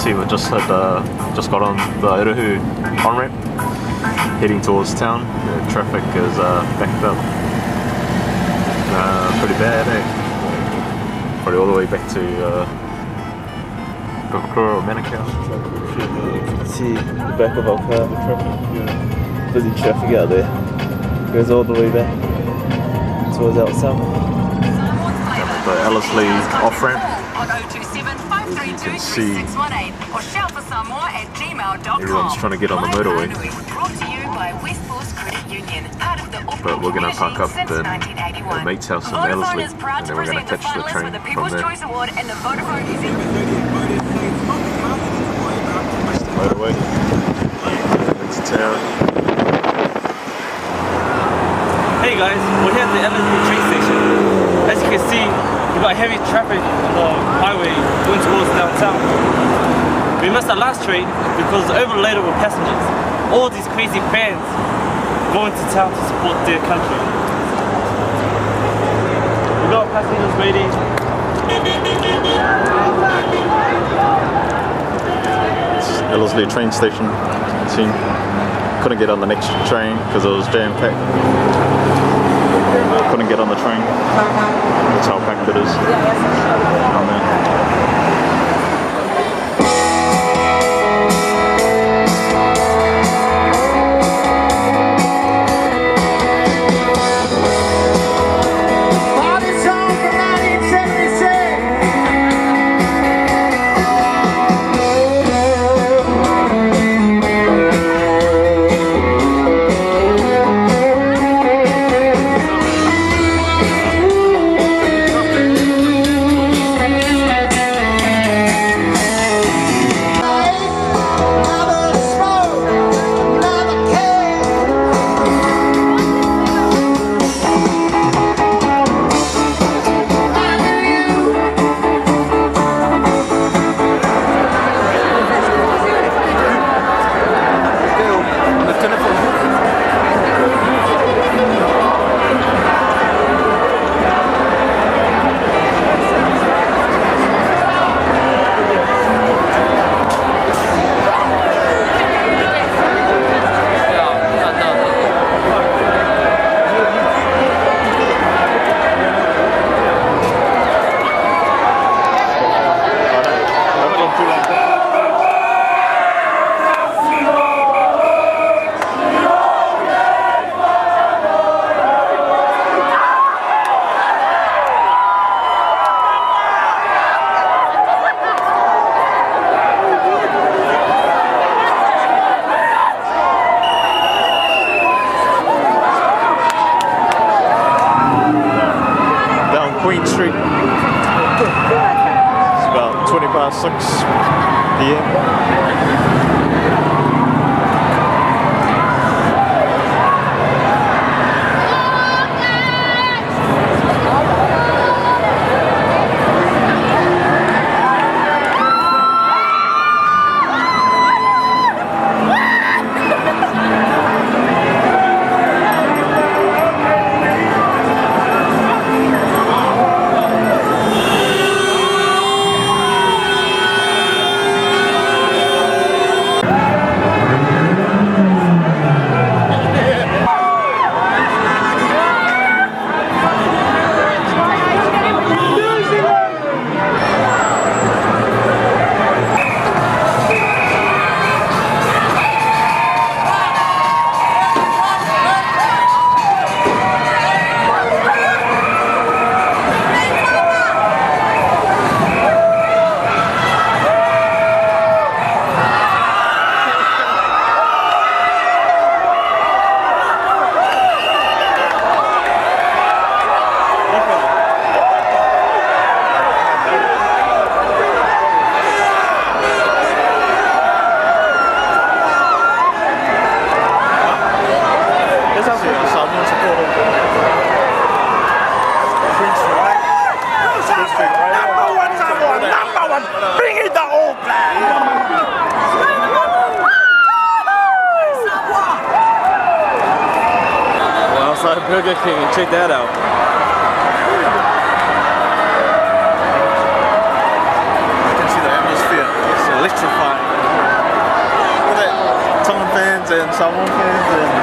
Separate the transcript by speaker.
Speaker 1: see we just got on the Uruhu on-ramp, heading towards town. The traffic is backed up pretty bad, eh? Probably all the way back to Kokokura or Manukau. You can see the back of our car, the traffic, busy traffic out there. Goes all the way back towards out south. The Ellerslie off-ramp. You can see everyone's trying to get on the motorway, but we're going to park up in a mate's house in Ellerslie and then we're going to catch the train from there. Motorway into town.
Speaker 2: Hey guys, we're here at the Ellerslie train station. As you can see, we've got heavy traffic on the highway going towards downtown. We missed our last train because it's overloaded with passengers. All these crazy fans going to town to support their country. We've got passengers waiting.
Speaker 1: It's Ellerslie train station. Couldn't get on the next train because it was jam-packed. Couldn't get on the train. That's how packed it is down there. Queen Street. It's about 6:20 p.m.
Speaker 2: Burger King and check that out.
Speaker 1: I can see the atmosphere. It's electrifying. someone came and